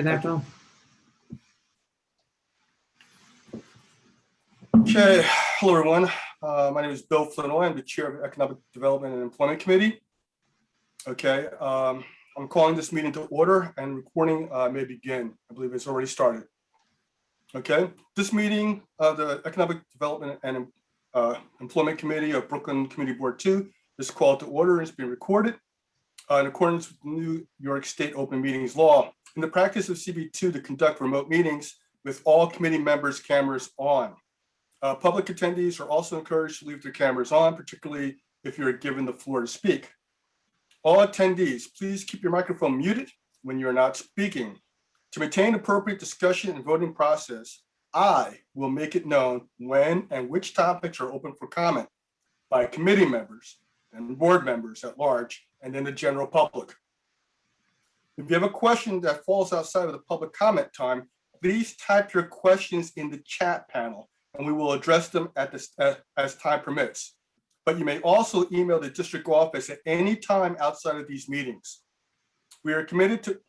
Okay, hello everyone. My name is Bill Flinoy. I'm the chair of the Economic Development and Employment Committee. Okay, I'm calling this meeting to order and recording may begin. I believe it's already started. Okay, this meeting of the Economic Development and Employment Committee of Brooklyn Community Board 2 is called to order and it's being recorded in accordance with New York State Open Meetings Law. In the practice of CB2 to conduct remote meetings with all committee members' cameras on. Public attendees are also encouraged to leave their cameras on, particularly if you're given the floor to speak. All attendees, please keep your microphone muted when you're not speaking. To maintain appropriate discussion and voting process, I will make it known when and which topics are open for comment by committee members and board members at large, and then the general public. If you have a question that falls outside of the public comment time, please type your questions in the chat panel and we will address them as time permits. But you may also email the district office at any time outside of these meetings. We are committed to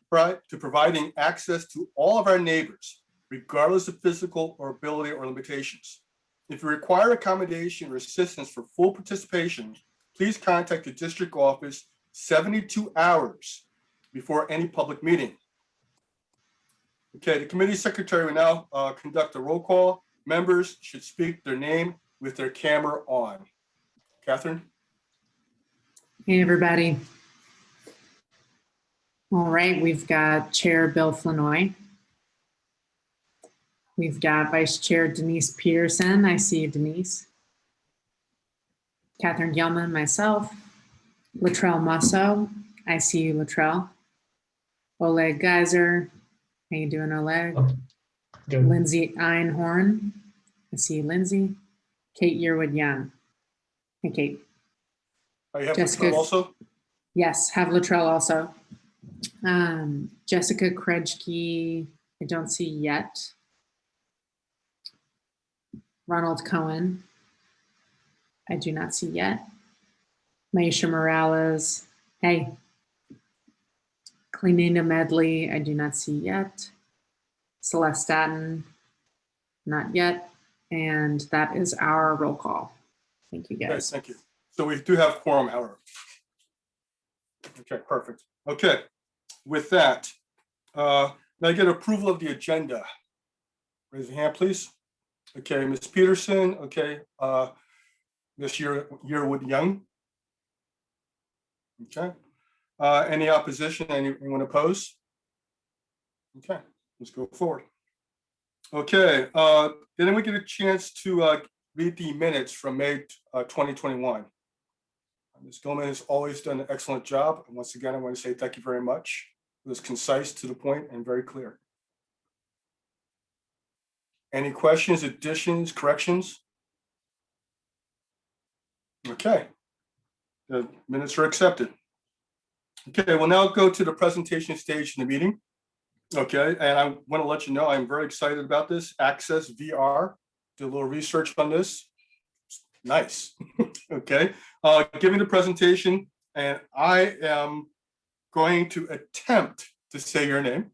providing access to all of our neighbors, regardless of physical or ability or limitations. If you require accommodation or assistance for full participation, please contact the district office 72 hours before any public meeting. Okay, the committee secretary will now conduct a roll call. Members should speak their name with their camera on. Catherine? Hey, everybody. All right, we've got Chair Bill Flinoy. We've got Vice Chair Denise Peterson. I see you, Denise. Catherine Gilman, myself. Latrell Musso. I see you, Latrell. Oleg Geyser. How you doing, Oleg? Oh, good. Lindsay Einhorn. I see you, Lindsay. Kate Yearwood-Young. Hey, Kate. Oh, you have Jessica Latrell also? Yes, have Latrell also. Jessica Krejci, I don't see yet. Ronald Cohen, I do not see yet. Maisha Morales, hey. Cleanina Medley, I do not see yet. Celeste Staton, not yet. And that is our roll call. Thank you, guys. Yes, thank you. So we do have quorum, however. Okay, perfect. Okay, with that, now I get approval of the agenda. Raise your hand, please. Okay, Ms. Peterson, okay. Ms. Yearwood-Young. Okay. Any opposition? Anyone oppose? Okay, let's go forward. Okay, then we get a chance to read the minutes from May 2021. Ms. Gilman has always done an excellent job. And once again, I want to say thank you very much. It was concise, to the point, and very clear. Any questions, additions, corrections? Okay, the minutes are accepted. Okay, we'll now go to the presentation stage in the meeting. Okay, and I want to let you know I'm very excited about this. ACCES-VR, did a little research on this. Nice. Okay, giving the presentation, and I am going to attempt to say your name.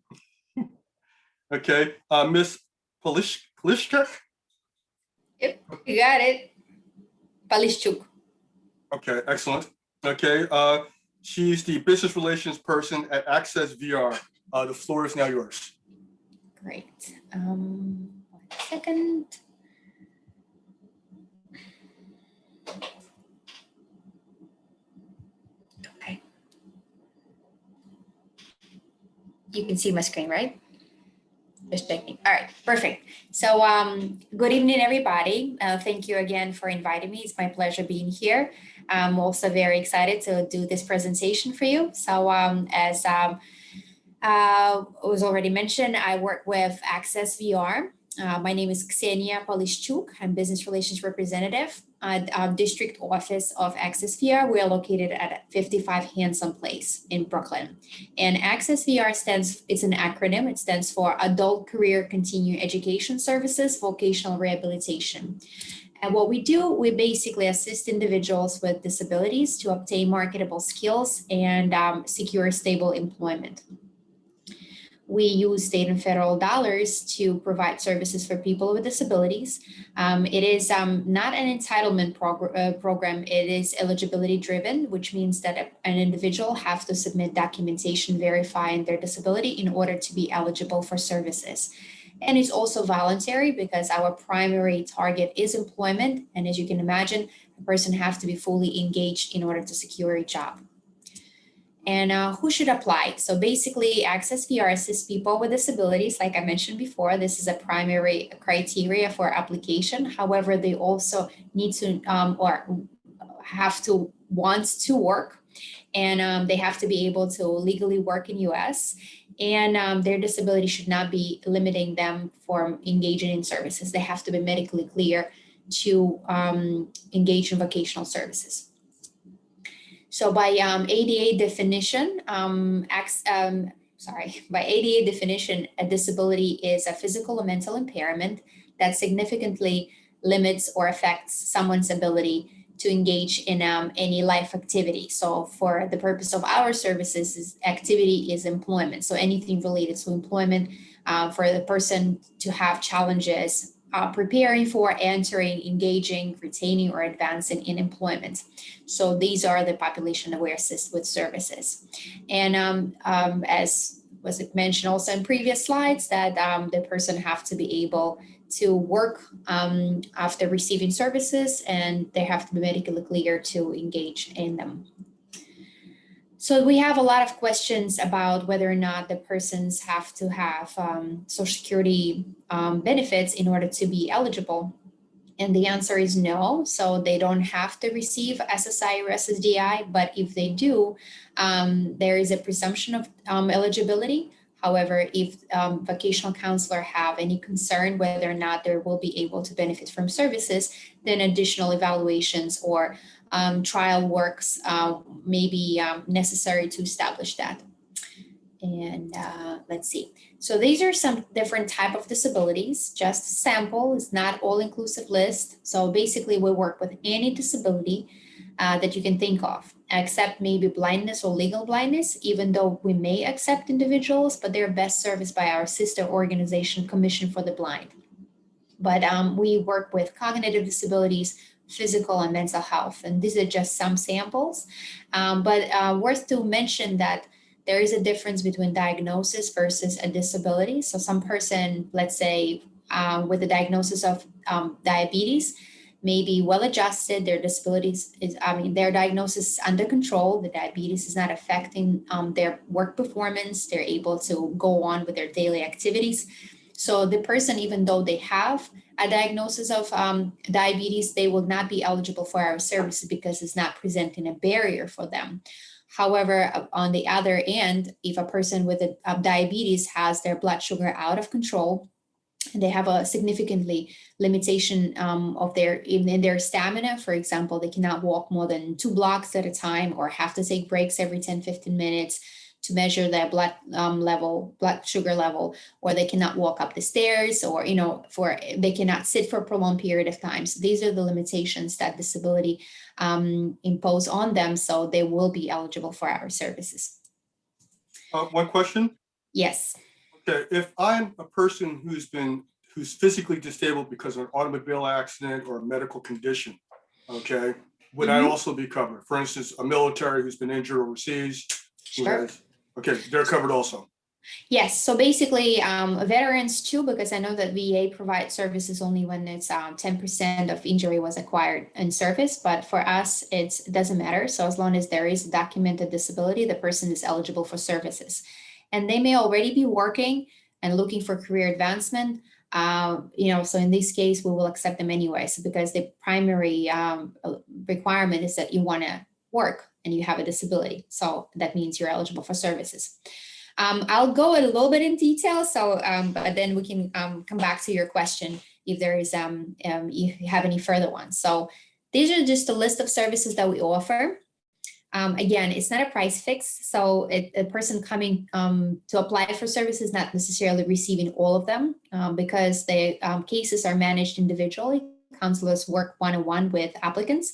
Okay, Miss Polishchuk? Yep, you got it. Polishchuk. Okay, excellent. Okay, she's the business relations person at ACCES-VR. The floor is now yours. Great. 1 second. Okay. You can see my screen, right? Just checking. All right, perfect. So good evening, everybody. Thank you again for inviting me. It's my pleasure being here. I'm also very excited to do this presentation for you. So as was already mentioned, I work with ACCES-VR. My name is Ksenia Polishchuk. I'm business relations representative at our district office of ACCES-VR. We are located at 55 Hanson Place in Brooklyn. And ACCES-VR it's an acronym. It stands for Adult Career Continuing Education Services, Vocational Rehabilitation. And what we do, we basically assist individuals with disabilities to obtain marketable skills and secure stable employment. we use state and federal dollars to provide services for people with disabilities. It is not an entitlement program. It is eligibility driven, which means that an individual has to submit documentation verifying their disability in order to be eligible for services. And it's also voluntary because our primary target is employment. And as you can imagine, a person has to be fully engaged in order to secure a job. And who should apply? So basically, ACCES-VR assists people with disabilities. Like I mentioned before, this is a primary criteria for application. However, they also need to or have to want to work, and they have to be able to legally work in US, and their disability should not be limiting them from engaging in services. They have to be medically clear to engage in vocational services. So by ADA definition, by ADA definition, a disability is a physical or mental impairment that significantly limits or affects someone's ability to engage in any life activity. So for the purpose of our services, activity is employment. So anything related to employment for the person to have challenges preparing for, entering, engaging, retaining, or advancing in employment. So these are the population that we assist with services. And as was mentioned also in previous slides, that the person have to be able to work after receiving services, and they have to be medically clear to engage in them. So we have a lot of questions about whether or not the persons have to have Social Security benefits in order to be eligible. And the answer is no. So they don't have to receive SSI or SSDI, but if they do, there is a presumption of eligibility. However, if vocational counselor have any concern whether or not they will be able to benefit from services, then additional evaluations or trial works may be necessary to establish that. And let's see. So these are some different type of disabilities, just a sample. It's not all-inclusive list. So basically we work with any disability that you can think of, except maybe blindness or legal blindness, even though we may accept individuals, but they're best serviced by our sister organization, Commission for the Blind. But we work with cognitive disabilities, physical and mental health, and these are just some samples. But worth to mention that there is a difference between diagnosis versus a disability. So some person, let's say, with a diagnosis of diabetes, may be well adjusted, their disabilities is, their diagnosis is under control, the diabetes is not affecting their work performance, they're able to go on with their daily activities. So the person, even though they have a diagnosis of diabetes, they will not be eligible for our services because it's not presenting a barrier for them. However, on the other end, if a person with a diabetes has their blood sugar out of control, they have a significantly limitation of in their stamina. For example, they cannot walk more than 2 blocks at a time or have to take breaks every 10-15 minutes to measure their blood sugar level, or they cannot walk up the stairs, or they cannot sit for a prolonged period of time. So these are the limitations that disability impose on them, so they will be eligible for our services. One question? Yes. Okay, if I'm a person who's physically disabled because of an automobile accident or a medical condition, okay, would I also be covered? For instance, a military who's been injured overseas. Sure. Okay, they're covered also. Yes, so basically veterans too, because I know that VA provides services only when it's 10% of injury was acquired in service, but for us, it doesn't matter. So as long as there is a documented disability, the person is eligible for services. And they may already be working and looking for career advancement, so in this case, we will accept them anyway. So because the primary requirement is that you want to work and you have a disability. So that means you're eligible for services. I'll go a little bit in detail, but then we can come back to your question if there is, if you have any further ones. So these are just a list of services that we offer. Again, it's not a price fix, so a person coming to apply for services not necessarily receiving all of them because the cases are managed individually. Counselors work one-on-one with applicants,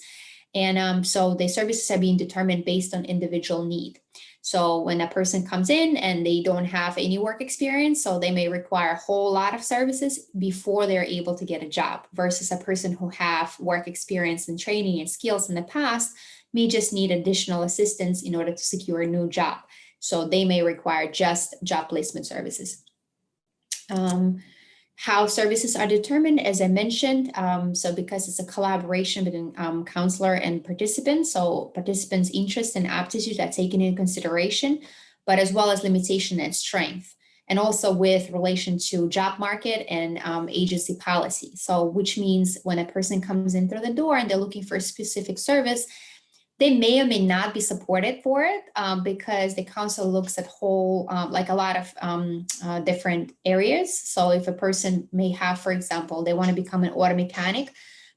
and so the services are being determined based on individual need. So when a person comes in and they don't have any work experience, so they may require a whole lot of services before they're able to get a job, versus a person who have work experience and training and skills in the past may just need additional assistance in order to secure a new job. So they may require just job placement services. How services are determined, as I mentioned, so because it's a collaboration between counselor and participants, so participants' interests and aptitudes are taken into consideration, but as well as limitation and strength, and also with relation to job market and agency policy. So which means when a person comes in through the door and they're looking for a specific service, they may or may not be supported for it because the council looks at whole, like a lot of different areas. So if a person may have, for example, they want to become an auto mechanic,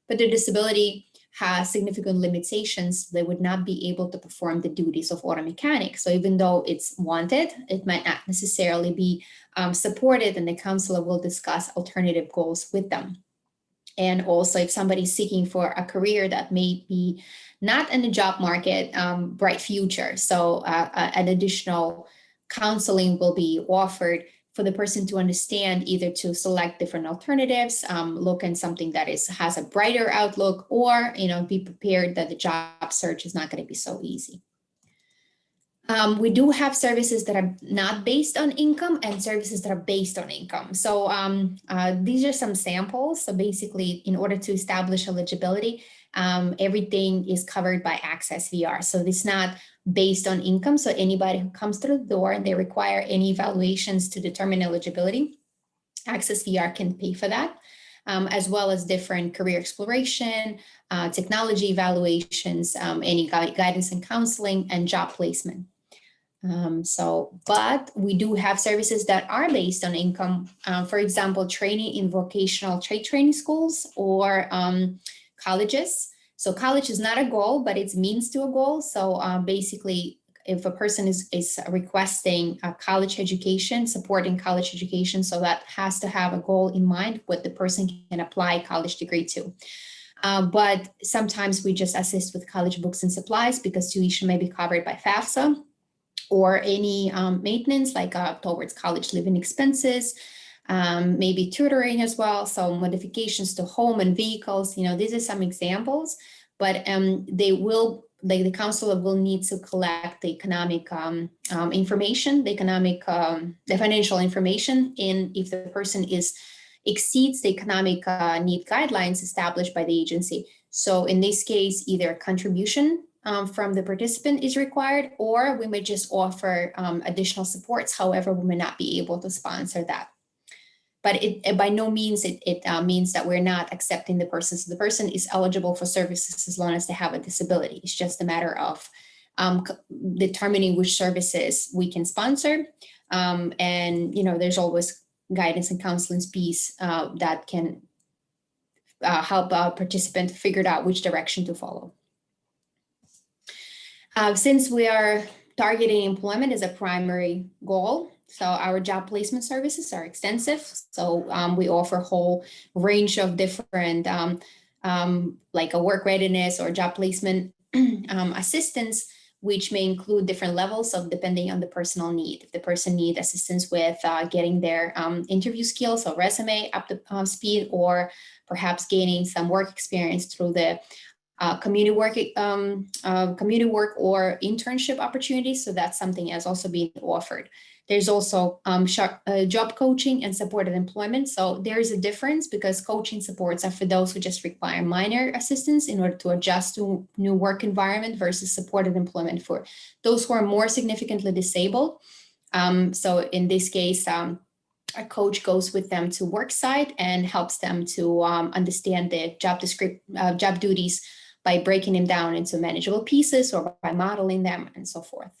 but their disability has significant limitations, they would not be able to perform the duties of auto mechanic. So even though it's wanted, it might not necessarily be supported, and the counselor will discuss alternative goals with them. And also if somebody's seeking for a career that may be not in the job market, bright future. So an additional counseling will be offered for the person to understand, either to select different alternatives, look at something that has a brighter outlook, or be prepared that the job search is not going to be so easy. We do have services that are not based on income and services that are based on income. So these are some samples. So basically, in order to establish eligibility, everything is covered by ACCES-VR. So it's not based on income. So anybody who comes through the door and they require any evaluations to determine eligibility, ACCES-VR can pay for that, as well as different career exploration, technology evaluations, any guidance and counseling, and job placement. But we do have services that are based on income. For example, training in vocational trade training schools or colleges. So college is not a goal, but it's means to a goal. So basically, if a person is requesting a college education, supporting college education, so that has to have a goal in mind, what the person can apply a college degree to. But sometimes we just assist with college books and supplies because tuition may be covered by FAFSA, or any maintenance like towards college living expenses, maybe tutoring as well. So modifications to home and vehicles, these are some examples, but the counselor will need to collect the economic information, the financial information, and if the person exceeds the economic need guidelines established by the agency. So in this case, either a contribution from the participant is required, or we may just offer additional supports. However, we may not be able to sponsor that. But it by no means it means that we're not accepting the person. So the person is eligible for services as long as they have a disability. It's just a matter of determining which services we can sponsor. And there's always guidance and counseling piece that can help a participant figure out which direction to follow. Since we are targeting employment as a primary goal, so our job placement services are extensive. So we offer a whole range of different, like a work readiness or job placement assistance, which may include different levels of depending on the personal need. If the person needs assistance with getting their interview skills or resume up to speed, or perhaps gaining some work experience through the community work or internship opportunities. So that's something that's also being offered. There's also job coaching and supported employment. So there is a difference, because coaching supports are for those who just require minor assistance in order to adjust to new work environment, versus supported employment for those who are more significantly disabled. So in this case, a coach goes with them to work site and helps them to understand the job duties by breaking them down into manageable pieces, or by modeling them, and so forth.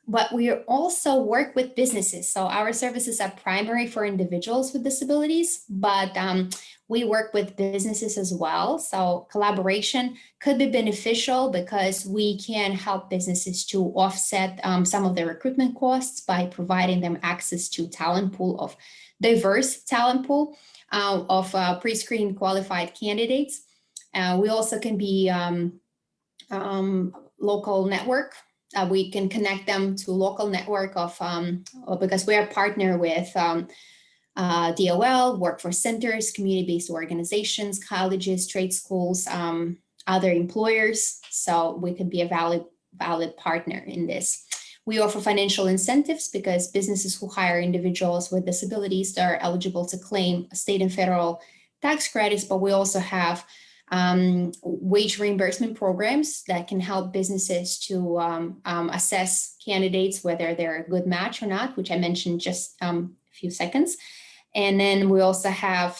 But we also work with businesses. So our services are primary for individuals with disabilities, but we work with businesses as well. So collaboration could be beneficial, because we can help businesses to offset some of their recruitment costs by providing them access to diverse talent pool of pre-screened qualified candidates. We also can be local network we can connect them to local network of, because we are partner with DOL, workforce centers, community-based organizations, colleges, trade schools, other employers. So we could be a valid partner in this. We offer financial incentives because businesses who hire individuals with disabilities are eligible to claim state and federal tax credits, but we also have wage reimbursement programs that can help businesses to assess candidates, whether they're a good match or not, which I mentioned just a few seconds. And then we also have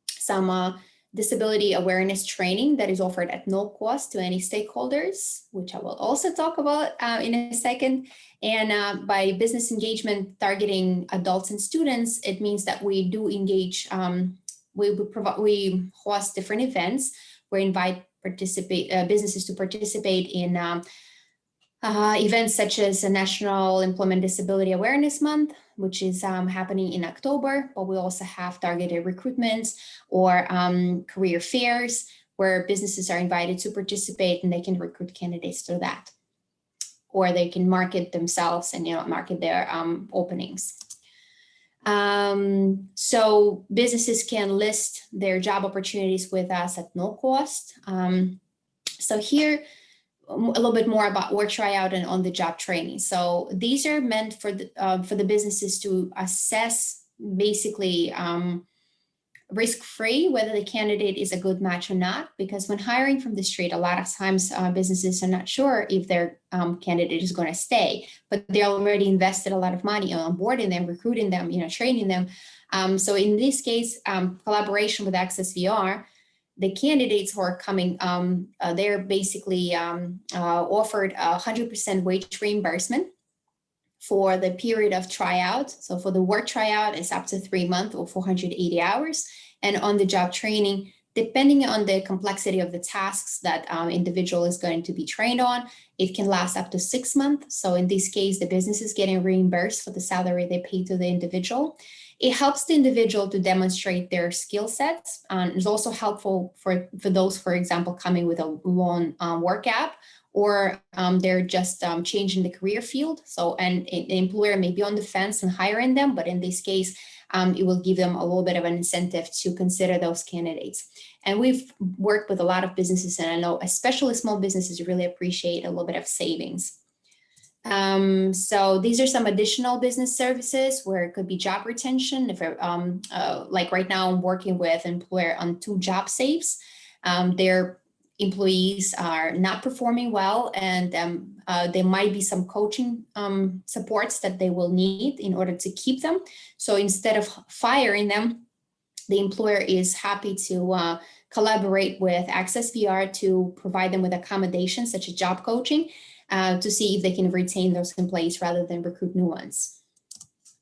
some disability awareness training that is offered at no cost to any stakeholders, which I will also talk about in a second. And by business engagement targeting adults and students, it means that we do engage, we host different events. We invite businesses to participate in events such as the National Employment Disability Awareness Month, which is happening in October, but we also have targeted recruitments or career fairs where businesses are invited to participate and they can recruit candidates through that. Or they can market themselves and market their openings. So businesses can list their job opportunities with us at no cost. So here, a little bit more about work tryout and on-the-job training. So these are meant for the businesses to assess basically risk-free whether the candidate is a good match or not, because when hiring from the street, a lot of times businesses are not sure if their candidate is going to stay, but they already invested a lot of money on onboarding them, recruiting them, training them. So in this case, collaboration with ACCES-VR, the candidates who are coming, they're basically offered 100% wage reimbursement for the period of tryout. So for the work tryout, it's up to 3 months or 480 hours. And on the job training, depending on the complexity of the tasks that individual is going to be trained on, it can last up to 6 months. So in this case, the business is getting reimbursed for the salary they pay to the individual. It helps the individual to demonstrate their skill sets. It's also helpful for those, for example, coming with a long work gap, or they're just changing the career field. So, and the employer may be on the fence and hiring them, but in this case, it will give them a little bit of an incentive to consider those candidates. And we've worked with a lot of businesses, and I know especially small businesses really appreciate a little bit of savings. So these are some additional business services where it could be job retention. If like right now, I'm working with an employer on 2 job saves. Their employees are not performing well, and there might be some coaching supports that they will need in order to keep them. So instead of firing them, the employer is happy to collaborate with ACCES-VR to provide them with accommodations such as job coaching, to see if they can retain those employees rather than recruit new ones.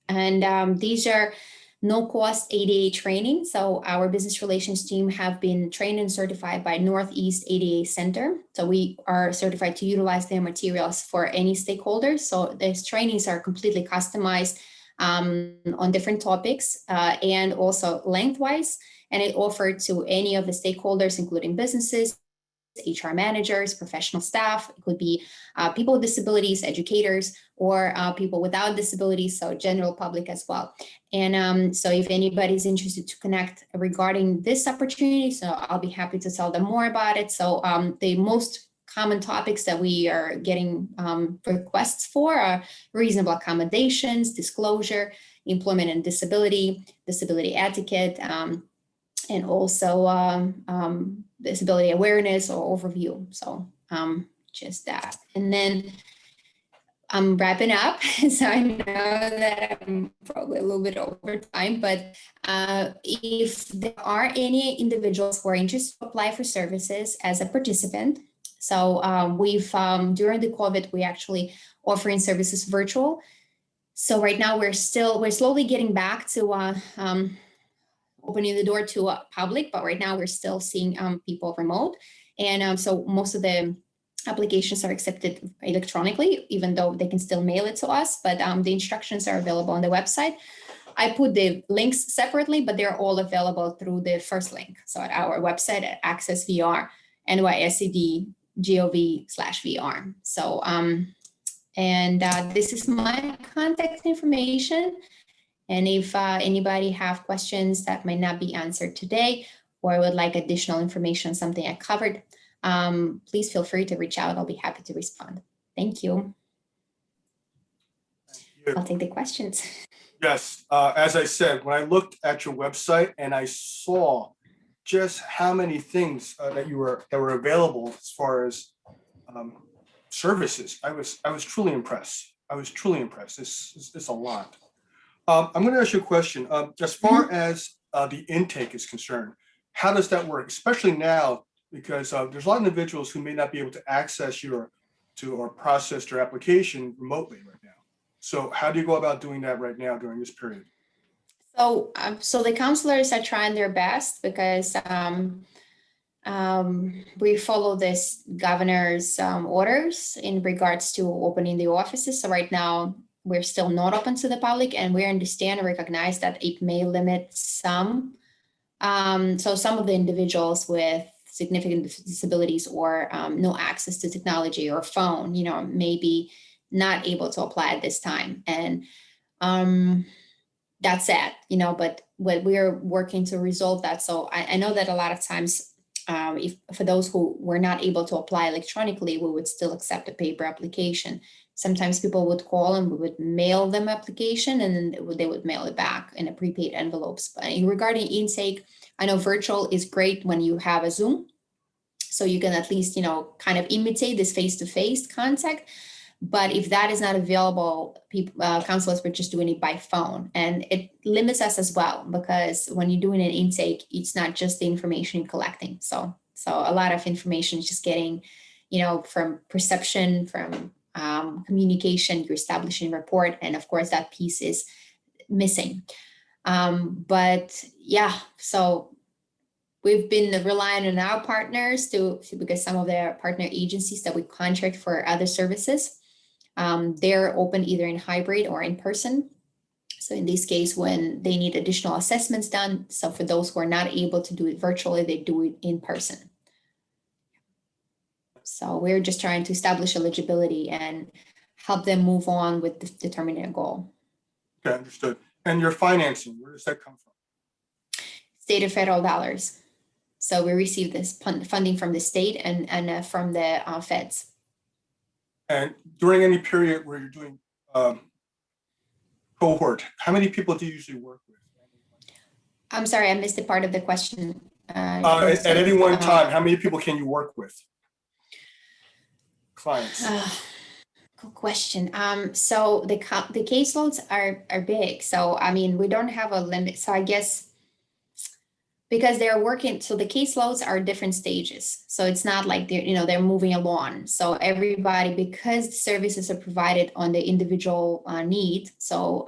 And these are no-cost ADA training. So our business relations team have been trained and certified by Northeast ADA Center. So we are certified to utilize their materials for any stakeholders. So these trainings are completely customized on different topics and also lengthwise, and it offered to any of the stakeholders, including businesses, HR managers, professional staff. It could be people with disabilities, educators, or people without disabilities, so general public as well. And so if anybody's interested to connect regarding this opportunity, so I'll be happy to tell them more about it. So the most common topics that we are getting requests for are reasonable accommodations, disclosure, employment and disability, disability etiquette, and also disability awareness or overview. So just that. And then I'm wrapping up, so I know that I'm probably a little bit over time, but if there are any individuals who are interested to apply for services as a participant, so we've, during the COVID, we actually offering services virtual. So right now we're slowly getting back to opening the door to public, but right now we're still seeing people remote. And so most of the applications are accepted electronically, even though they can still mail it to us, but the instructions are available on the website. I put the links separately, but they're all available through the first link. So at our website at ACCES-VR, NYSCD.gov/VR. So And this is my contact information. And if anybody have questions that might not be answered today, or would like additional information on something I covered, please feel free to reach out. I'll be happy to respond. Thank you. I'll take the questions. Yes, as I said, when I looked at your website and I saw just how many things that were available as far as services, I was truly impressed. I was truly impressed. It's a lot. I'm going to ask you a question. As far as the intake is concerned, how does that work? Especially now, because there's a lot of individuals who may not be able to access or process your application remotely right now. So how do you go about doing that right now during this period? So, so the counselors are trying their best because we follow this governor's orders in regards to opening the offices. So right now, we're still not open to the public, and we understand and recognize that it may limit some. So some of the individuals with significant disabilities or no access to technology or phone, may be not able to apply at this time. And that's sad, but we're working to resolve that. So I know that a lot of times, if for those who were not able to apply electronically, we would still accept a paper application. Sometimes people would call and we would mail them application, and then they would mail it back in a prepaid envelopes. But regarding intake, I know virtual is great when you have a Zoom, so you can at least, kind of imitate this face-to-face contact. But if that is not available, people, counselors were just doing it by phone, and it limits us as well, because when you're doing an intake, it's not just the information you're collecting. So a lot of information is just getting, from perception, from communication, you're establishing rapport, and of course that piece is missing. But yeah, so we've been relying on our partners because some of their partner agencies that we contract for other services, they're open either in hybrid or in person. So in this case, when they need additional assessments done, so for those who are not able to do it virtually, they do it in person. So we're just trying to establish eligibility and help them move on with determining a goal. Okay, understood. And your financing, where does that come from? State and federal dollars. So we receive this funding from the state and from the feds. And during any period where you're doing cohort, how many people do you usually work with? I'm sorry, I missed the part of the question. At any one time, how many people can you work with? Clients. Good question. So the caseloads are big. So I mean, we don't have a limit. So I guess because they're working, so the caseloads are different stages. So it's not like they're moving along. So everybody, because services are provided on the individual need, so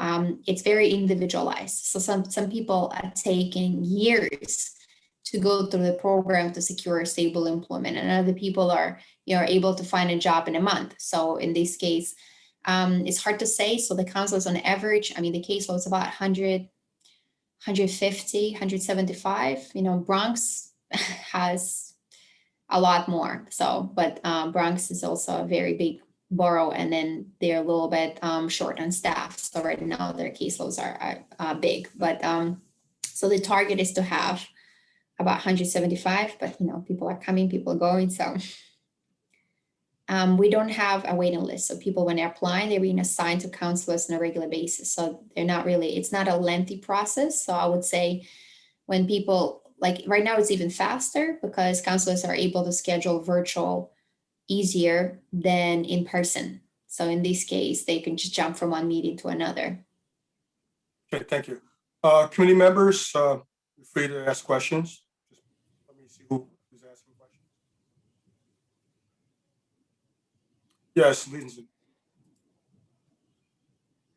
it's very individualized. So some people are taking years to go through the program to secure stable employment, and other people are able to find a job in a month. So in this case, it's hard to say. So the counselors on average, I mean, the caseload is about 100, 150, 175. Bronx has a lot more. So, but Bronx is also a very big borough, and then they're a little bit short on staff. So right now their caseloads are big, but so the target is to have about 175, but people are coming, people are going. So we don't have a waiting list. So people, when they're applying, they're being assigned to counselors on a regular basis. So they're not really, it's not a lengthy process. So I would say when people, like right now, it's even faster because counselors are able to schedule virtual easier than in person. So in this case, they can just jump from one meeting to another. Okay, thank you. Committee members, you're free to ask questions. Just let me see who's asking questions. Yes, Lindsay.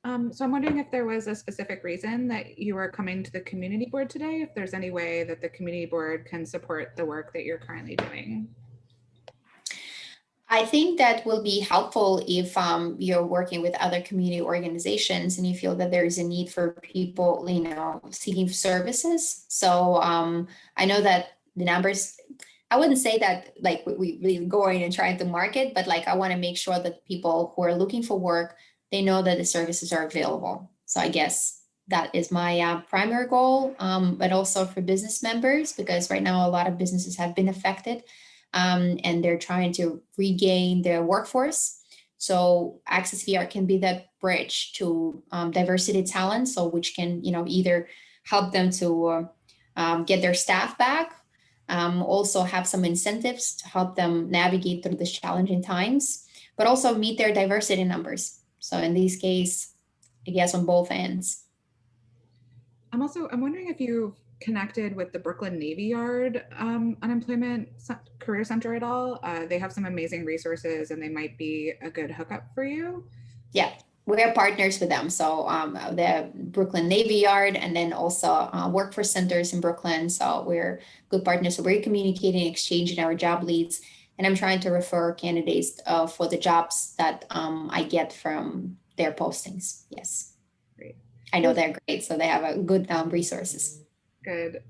So I'm wondering if there was a specific reason that you are coming to the community board today, if there's any way that the community board can support the work that you're currently doing. I think that will be helpful if you're working with other community organizations and you feel that there is a need for people, seeking services. So I know that the numbers, I wouldn't say that like we really going and trying to market, but like I want to make sure that people who are looking for work, they know that the services are available. So I guess that is my primary goal, but also for business members, because right now a lot of businesses have been affected and they're trying to regain their workforce. So ACCES-VR can be that bridge to diversity talent, so which can, either help them to get their staff back, also have some incentives to help them navigate through these challenging times, but also meet their diversity numbers. So in this case, I guess on both ends. I'm wondering if you've connected with the Brooklyn Navy Yard Unemployment Career Center at all. They have some amazing resources and they might be a good hookup for you. Yeah, we're partners with them. So the Brooklyn Navy Yard, and then also workforce centers in Brooklyn. So we're good partners. So we're communicating, exchanging our job leads. And I'm trying to refer candidates for the jobs that I get from their postings. Yes. Great. I know they're great. So they have a good resources. Good.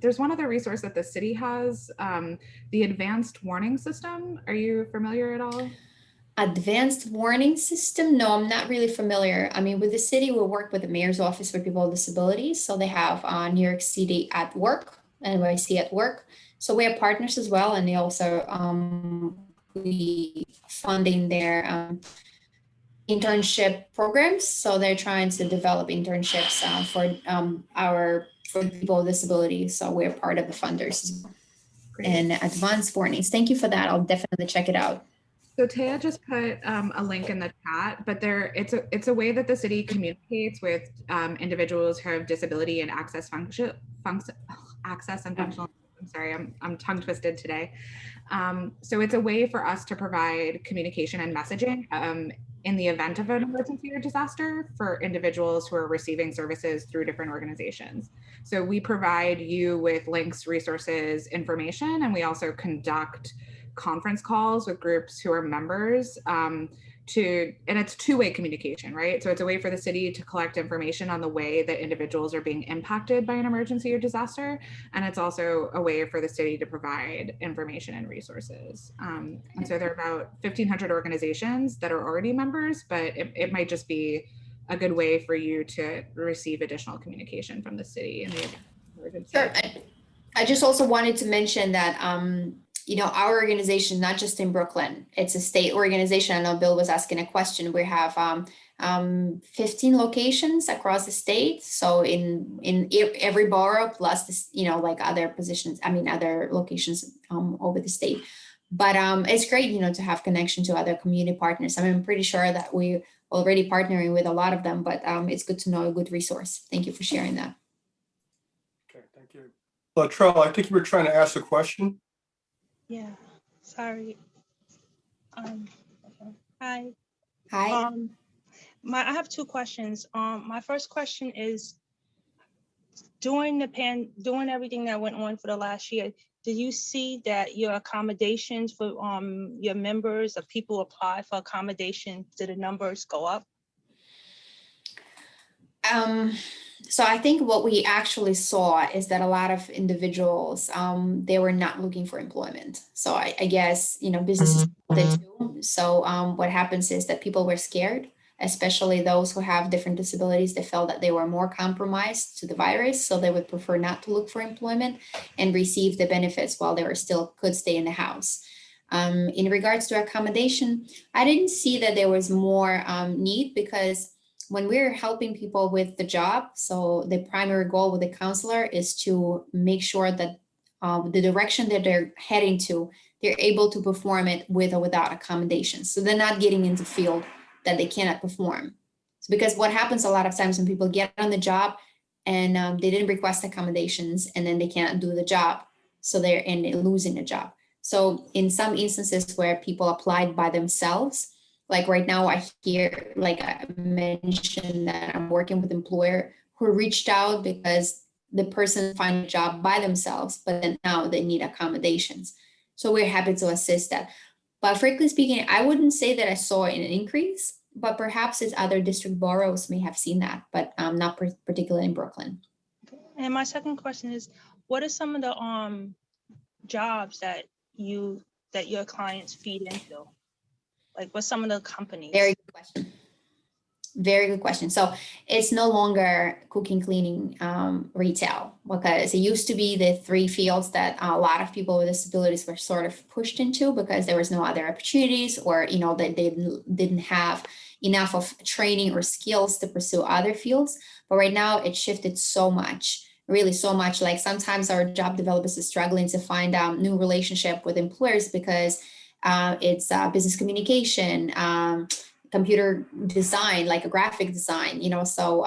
There's one other resource that the city has, the advanced warning system. Are you familiar at all? Advanced warning system? No, I'm not really familiar. I mean, with the city, we work with the mayor's office for people with disabilities. So they have New York City at Work, NYC at Work. So we have partners as well. And they also we funding their internship programs. So they're trying to develop internships for people with disabilities. So we're part of the funders as well. And advanced warnings. Thank you for that. I'll definitely check it out. So Taya just put a link in the chat, but it's a way that the city communicates with individuals who have disability and access and functional. I'm sorry, I'm tongue twisted today. So it's a way for us to provide communication and messaging in the event of an emergency or disaster for individuals who are receiving services through different organizations. So we provide you with links, resources, information, and we also conduct conference calls with groups who are members and it's two-way communication, right? So it's a way for the city to collect information on the way that individuals are being impacted by an emergency or disaster. And it's also a way for the city to provide information and resources. And so there are about 1,500 organizations that are already members, but it might just be a good way for you to receive additional communication from the city in the event of emergency. Sure. I just also wanted to mention that our organization, not just in Brooklyn, it's a state organization. I know Bill was asking a question. We have 15 locations across the state. So in every borough, plus this, like other positions, other locations over the state. But it's great, to have connection to other community partners. I'm pretty sure that we already partnering with a lot of them, but it's good to know a good resource. Thank you for sharing that. Okay, thank you. Latrell, I think you were trying to ask a question. Yeah, sorry. Hi. Hi. I have two questions. My first question is, during everything that went on for the last year, did you see that your accommodations for your members, or people apply for accommodation, did the numbers go up? So I think what we actually saw is that a lot of individuals, they were not looking for employment. So I guess, businesses did too. So what happens is that people were scared, especially those who have different disabilities. They felt that they were more compromised to the virus. So they would prefer not to look for employment and receive the benefits while they could stay in the house. In regards to accommodation, I didn't see that there was more need, because when we're helping people with the job, so the primary goal with the counselor is to make sure that the direction that they're heading to, they're able to perform it with or without accommodations. So they're not getting into field that they cannot perform. So because what happens a lot of times when people get on the job and they didn't request accommodations, and then they cannot do the job, so they're losing the job. So in some instances where people applied by themselves, like right now I hear, like I mentioned, that I'm working with an employer who reached out because the person find a job by themselves, but then now they need accommodations. So we're happy to assist that. But frankly speaking, I wouldn't say that I saw an increase, but perhaps it's other district boroughs may have seen that, but not particularly in Brooklyn. And my second question is, what are some of jobs that your clients feed into? Like, what's some of the companies? Very good question. Very good question. So it's no longer cooking, cleaning, retail, because it used to be the three fields that a lot of people with disabilities were sort of pushed into because there was no other opportunities, or, you know, that they didn't have enough of training or skills to pursue other fields. But right now it shifted so much, really so much. Like sometimes our job developers are struggling to find new relationship with employers because it's business communication, computer design, like a graphic design, you know, so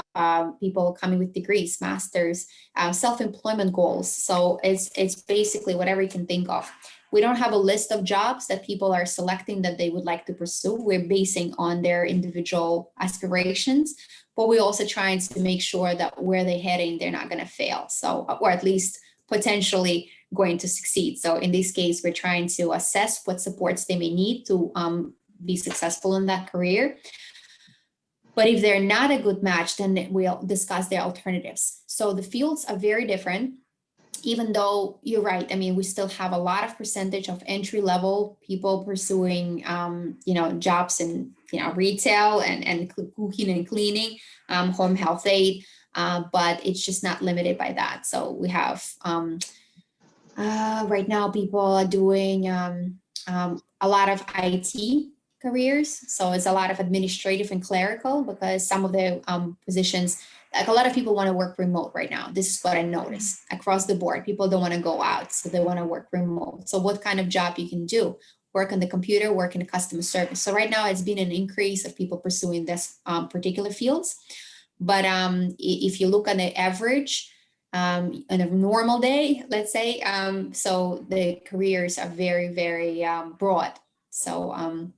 people coming with degrees, masters, self-employment goals. So it's basically whatever you can think of. We don't have a list of jobs that people are selecting that they would like to pursue. We're basing on their individual aspirations, but we're also trying to make sure that where they're heading, they're not going to fail. So, or at least potentially going to succeed. So in this case, we're trying to assess what supports they may need to be successful in that career. But if they're not a good match, then we'll discuss their alternatives. So the fields are very different, even though you're right. I mean, we still have a lot of percentage of entry level people pursuing, you know, jobs in, you know, retail and cooking and cleaning, home health aid, but it's just not limited by that. So we have, right now people are doing a lot of IT careers. So it's a lot of administrative and clerical, because some of the positions, like a lot of people want to work remote right now. This is what I noticed across the board. People don't want to go out, so they want to work remote. So what kind of job you can do? Work on the computer, work in the customer service. So right now it's been an increase of people pursuing this particular fields. But if you look on the average, on a normal day, let's say, so the careers are very, very broad. So,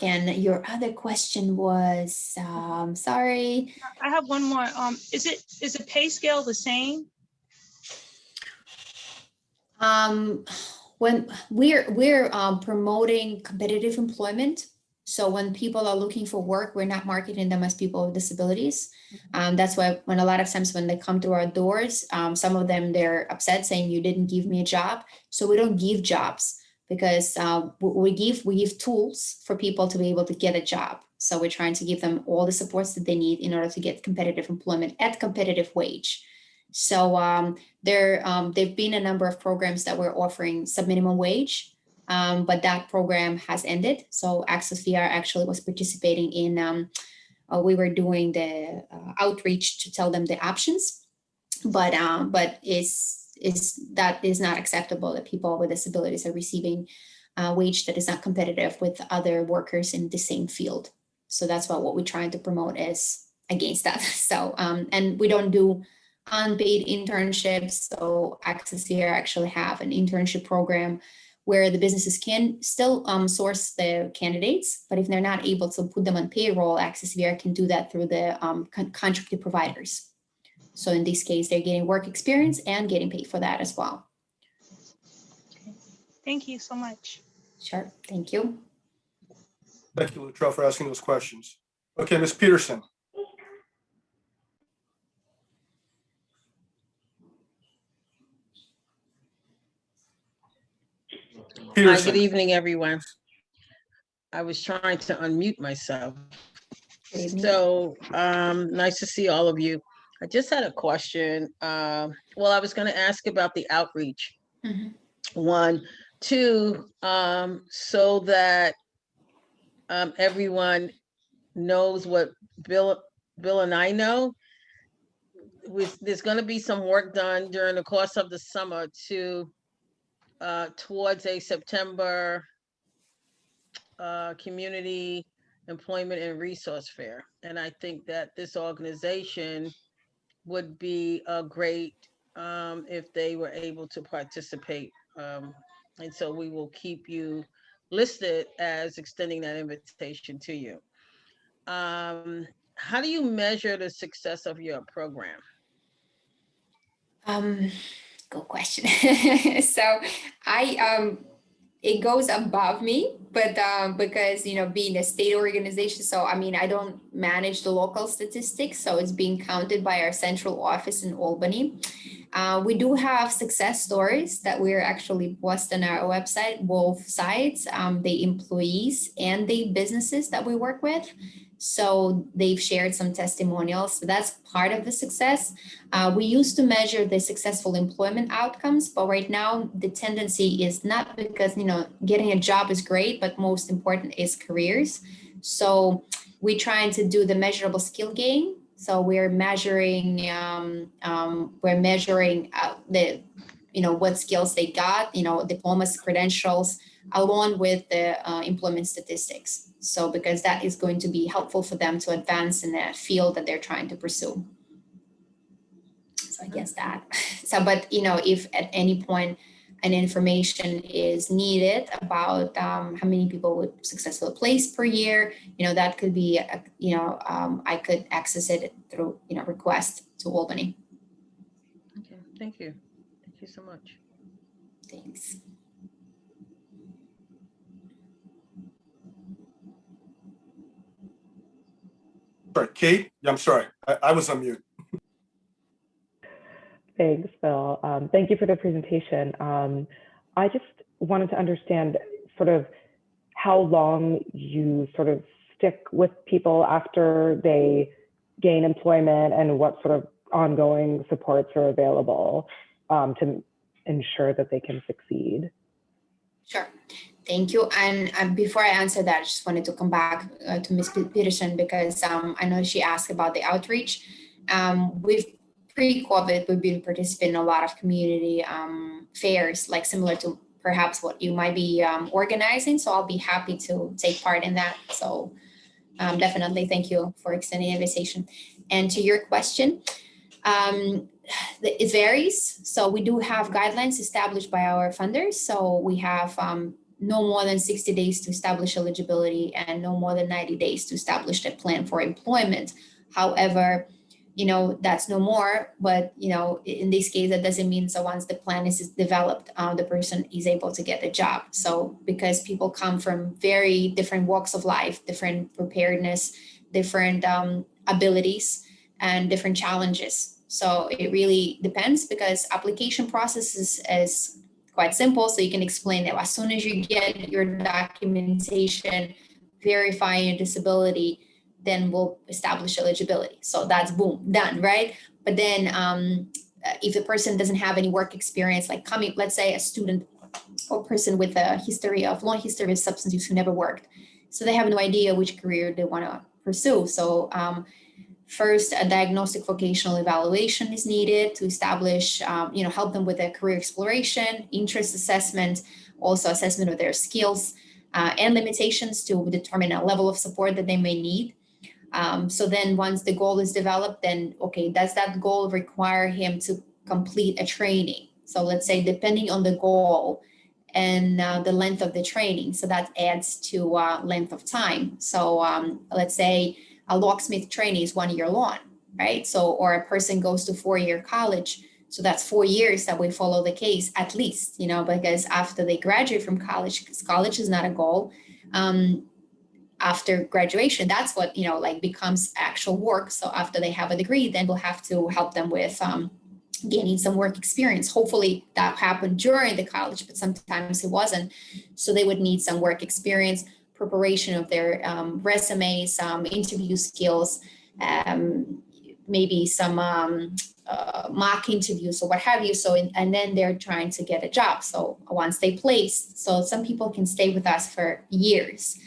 and your other question was, sorry. I have one more. Is the pay scale the same? When we're promoting competitive employment. So when people are looking for work, we're not marketing them as people with disabilities. That's why when a lot of times when they come through our doors, some of them, they're upset saying you didn't give me a job. So we don't give jobs, because we give tools for people to be able to get a job. So we're trying to give them all the supports that they need in order to get competitive employment at competitive wage. So there've been a number of programs that we're offering sub-minimum wage, but that program has ended. So ACCES-VR actually was participating in, we were doing the outreach to tell them the options, but that is not acceptable that people with disabilities are receiving a wage that is not competitive with other workers in the same field. So that's what we're trying to promote is against that. So, and we don't do unpaid internships. So ACCES-VR actually have an internship program where the businesses can still source the candidates, but if they're not able to put them on payroll, ACCES-VR can do that through the contracted providers. So in this case, they're getting work experience and getting paid for that as well. Okay. Thank you so much. Sure, thank you. Thank you, Latrell, for asking those questions. Okay, Ms. Peterson. Hi, Peterson. good evening, everyone. I was trying to unmute myself. Good evening. So nice to see all of you. I just had a question. Well, I was going to ask about the outreach. Mhm. One, two, so that everyone knows what Bill and I know. There's going to be some work done during the course of the summer to towards a September community employment and resource fair. And I think that this organization would be a great if they were able to participate. And so we will keep you listed as extending that invitation to you. How do you measure the success of your program? Good question. So I it goes above me, but because, you know, being a state organization, so I mean, I don't manage the local statistics, so it's being counted by our central office in Albany. We do have success stories that we're actually posting on our website, both sides, the employees and the businesses that we work with. So they've shared some testimonials. So that's part of the success. We used to measure the successful employment outcomes, but right now the tendency is not, because, you know, getting a job is great, but most important is careers. So we're trying to do the measurable skill gain. So we're measuring the, you know, what skills they got, you know, diplomas, credentials, along with the employment statistics. So because that is going to be helpful for them to advance in the field that they're trying to pursue. So I guess that. So, but, you know, if at any point an information is needed about how many people would successfully place per year, you know, that could be, you know, I could access it through, you know, request to Albany. Okay, thank you. Thank you so much. Thanks. Sorry, Kate? Yeah, I'm sorry. I was on mute. Thanks, Phil. Thank you for the presentation. I just wanted to understand sort of how long you sort of stick with people after they gain employment and what sort of ongoing supports are available to ensure that they can succeed. Sure. Thank you. And before I answer that, I just wanted to come back to Ms. Peterson, because I know she asked about the outreach. Pre-COVID, we've been participating in a lot of community fairs, like similar to perhaps what you might be organizing. So I'll be happy to take part in that. So definitely thank you for extending the invitation. And to your question, it varies. So we do have guidelines established by our funders. So we have no more than 60 days to establish eligibility and no more than 90 days to establish a plan for employment. However, you know, that's no more, but, you know, in this case, that doesn't mean, so once the plan is developed, the person is able to get a job. So because people come from very different walks of life, different preparedness, different abilities, and different challenges. So it really depends, because application process is quite simple. So you can explain that as soon as you get your documentation verifying your disability, then we'll establish eligibility. So that's boom, done, right? But then if the person doesn't have any work experience, like coming, let's say a student or person with a long history of substance use who never worked. So they have no idea which career they want to pursue. So first, a diagnostic vocational evaluation is needed to establish, you know, help them with their career exploration, interest assessment, also assessment of their skills and limitations to determine a level of support that they may need. So then once the goal is developed, then, okay, does that goal require him to complete a training? So let's say, depending on the goal and the length of the training, so that adds to length of time. So let's say a locksmith training is 1 year long, right? So, or a person goes to 4-year college. So that's 4 years that we follow the case, at least, you know, because after they graduate from college, because college is not a goal, after graduation, that's what, you know, like becomes actual work. So after they have a degree, then we'll have to help them with gaining some work experience. Hopefully that happened during the college, but sometimes it wasn't. So they would need some work experience, preparation of their resumes, interview skills, maybe some mock interviews or what have you. So, and then they're trying to get a job. So once they place, so some people can stay with us for years.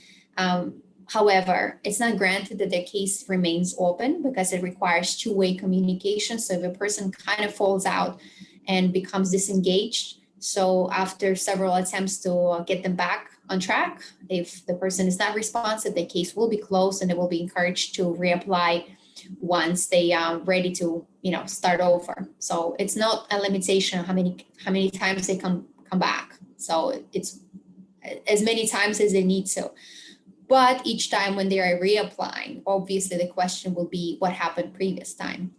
However, it's not granted that their case remains open, because it requires two-way communication. So if a person kind of falls out and becomes disengaged, so after several attempts to get them back on track, if the person is not responsive, the case will be closed and they will be encouraged to reapply once they are ready to, you know, start over. So it's not a limitation of how many times they come back. So it's as many times as they need to. But each time when they are reapplying, obviously the question will be, what happened previous time?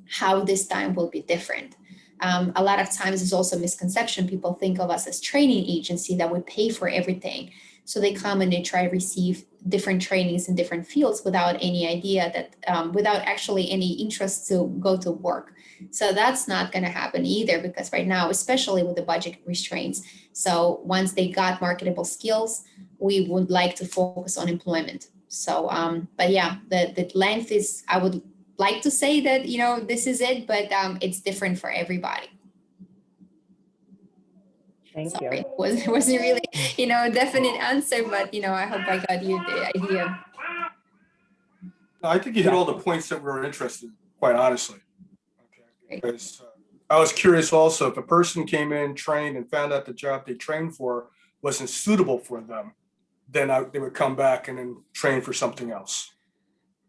How this time will be different? A lot of times there's also a misconception. People think of us as training agency that we pay for everything. So they come and they try to receive different trainings in different fields without any idea that, without actually any interest to go to work. So that's not going to happen either, because right now, especially with the budget restraints, so once they got marketable skills, we would like to focus on employment. So, but yeah, the length is, I would like to say that, you know, this is it, but it's different for everybody. Thank Sorry, you. it wasn't really, you know, a definite answer, but, you know, I hope I got you the idea. I think you hit all the points that we're interested in, quite honestly. Okay. Great. Because I was curious also, if a person came in, trained, and found out the job they trained for wasn't suitable for them, then they would come back and then train for something else.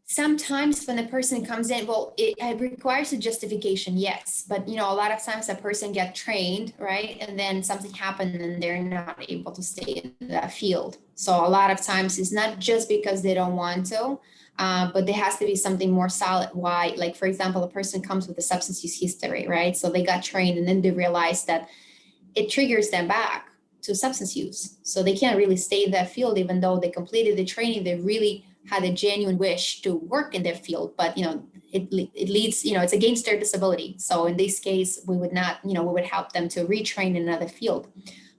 Sometimes when a person comes in, well, it requires a justification, yes. But, you know, a lot of times a person get trained, right? And then something happened and they're not able to stay in that field. So a lot of times it's not just because they don't want to, but there has to be something more solid. Why? Like, for example, a person comes with a substance use history, right? So they got trained and then they realize that it triggers them back to substance use. So they can't really stay in that field, even though they completed the training, they really had a genuine wish to work in their field, but, you know, it leads, you know, it's against their disability. So in this case, we would not, you know, we would help them to retrain in another field.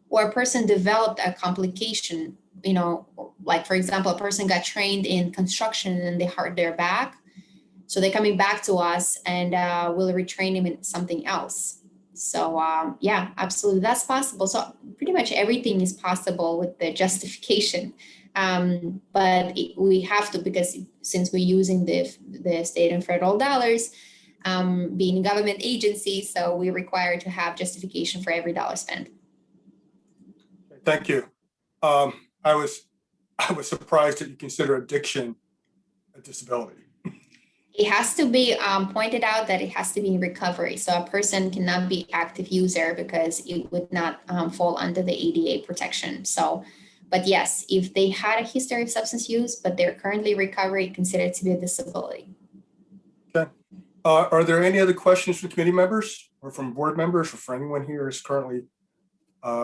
Or a person developed a complication, you know, like, for example, a person got trained in construction and they hurt their back. So they're coming back to us and we'll retrain them in something else. So yeah, absolutely, that's possible. So pretty much everything is possible with the justification. But we have to, because since we're using the state and federal dollars, being a government agency, so we're required to have justification for every dollar spent. Thank you. I was surprised that you consider addiction a disability. It has to be pointed out that it has to be in recovery. So a person cannot be active user because it would not fall under the ADA protection. So, but yes, if they had a history of substance use, but they're currently recovery, considered to be a disability. Okay. Are there any other questions from committee members or from board members or for anyone here is currently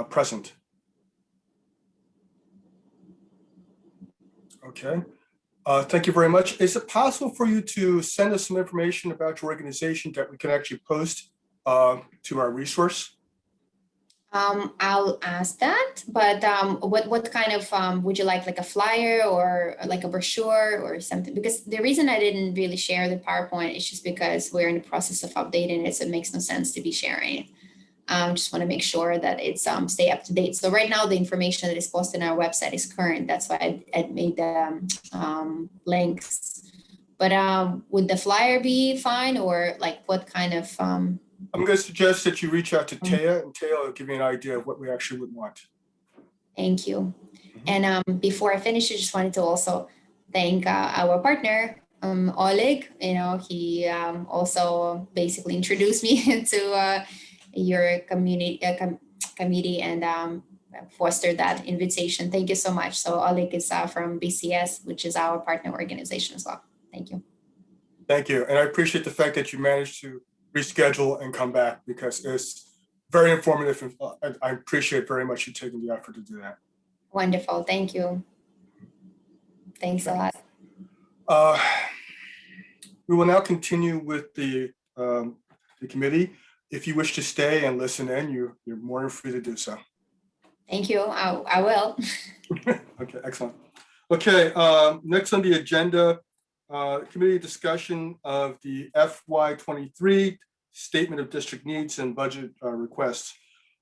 present? Okay. Thank you very much. Is it possible for you to send us some information about your organization that we can actually post to our resource? I'll ask that, but what kind of, would you like a flyer or like a brochure or something? Because the reason I didn't really share the PowerPoint is just because we're in the process of updating it, so it makes no sense to be sharing it. Just want to make sure that it's stay up to date. So right now the information that is posted on our website is current. That's why I made the links. But would the flyer be fine, or like what kind of? I'm going to suggest that you reach out to Taya, and Taya will give you an idea of what we actually would want. Thank you. And before I finish, I just wanted to also thank our partner, Oleg. You know, he also basically introduced me to your community committee and fostered that invitation. Thank you so much. So Oleg is from BCS, which is our partner organization as well. Thank you. Thank you. And I appreciate the fact that you managed to reschedule and come back, because it's very informative. And I appreciate very much you taking the effort to do that. Wonderful. Thank you. Thanks a lot. We will now continue with the committee. If you wish to stay and listen in, you're more than free to do so. Thank you. I will. Okay, excellent. Okay, next on the agenda, committee discussion of the FY23 Statement of District Needs and Budget Requests.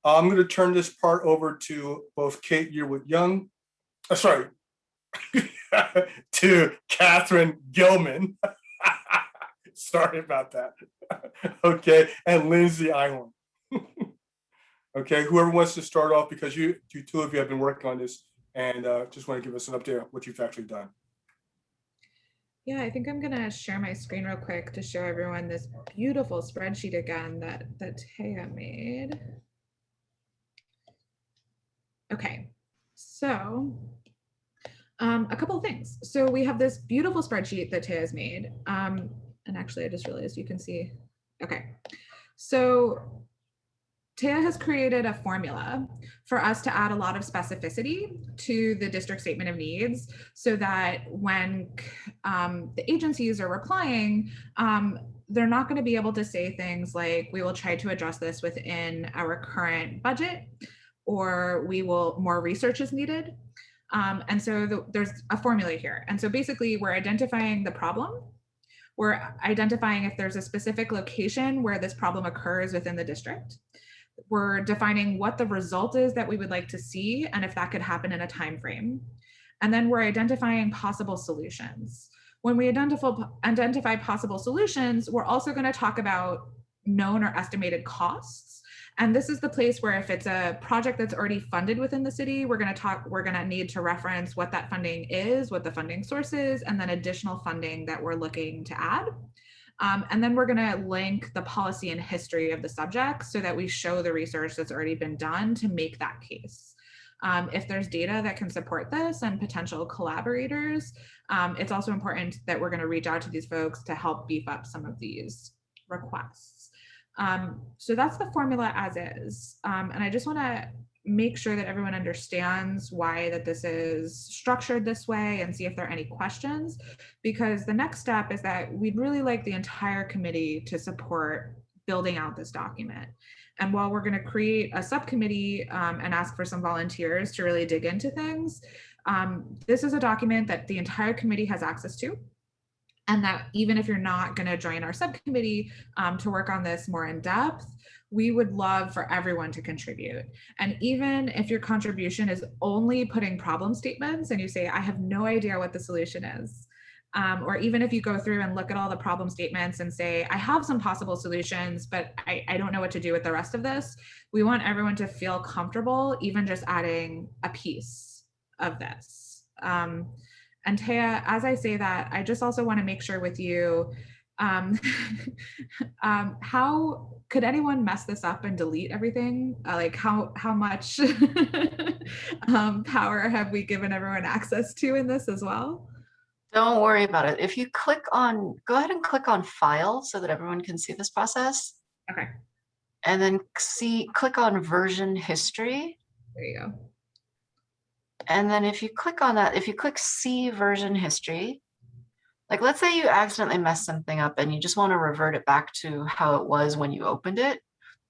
I'm going to turn this part over to both Kate Yearwood-Young, to Catherine Gilman. Sorry about that. Okay, and Lindsay Ihorn. Okay, whoever wants to start off, because you two of you have been working on this, and just want to give us an update on what you've actually done. Yeah, I think I'm gonna share my screen real quick to show everyone this beautiful spreadsheet again that Taya made. Okay, so a couple of things. So we have this beautiful spreadsheet that Taya's made. And actually I just realized you can see, okay. So Taya has created a formula for us to add a lot of specificity to the district statement of needs so that when the agencies are replying, they're not going to be able to say things like, we will try to address this within our current budget, or we will, more research is needed. And so there's a formula here. And so basically we're identifying the problem. We're identifying if there's a specific location where this problem occurs within the district. We're defining what the result is that we would like to see and if that could happen in a time frame. And then we're identifying possible solutions. When we identify possible solutions, we're also going to talk about known or estimated costs. And this is the place where if it's a project that's already funded within the city, we're going to need to reference what that funding is, what the funding source is, and then additional funding that we're looking to add. And then we're going to link the policy and history of the subject so that we show the research that's already been done to make that case. If there's data that can support this and potential collaborators, it's also important that we're going to reach out to these folks to help beef up some of these requests. So that's the formula as is. And I just want to make sure that everyone understands why that this is structured this way and see if there are any questions, because the next step is that we'd really like the entire committee to support building out this document. And while we're going to create a subcommittee and ask for some volunteers to really dig into things, this is a document that the entire committee has access to. And that even if you're not going to join our subcommittee to work on this more in depth, we would love for everyone to contribute. And even if your contribution is only putting problem statements and you say, I have no idea what the solution is, or even if you go through and look at all the problem statements and say, I have some possible solutions, but I don't know what to do with the rest of this, we want everyone to feel comfortable even just adding a piece of this. And Taya, as I say that, I just also want to make sure with you, how could anyone mess this up and delete everything? Like how much power have we given everyone access to in this as well? Don't worry about it. If you click on, go ahead and click on File so that everyone can see this process. Okay. And then click on Version History. There you go. And then if you click on that, if you click See Version History, like let's say you accidentally messed something up and you just want to revert it back to how it was when you opened it,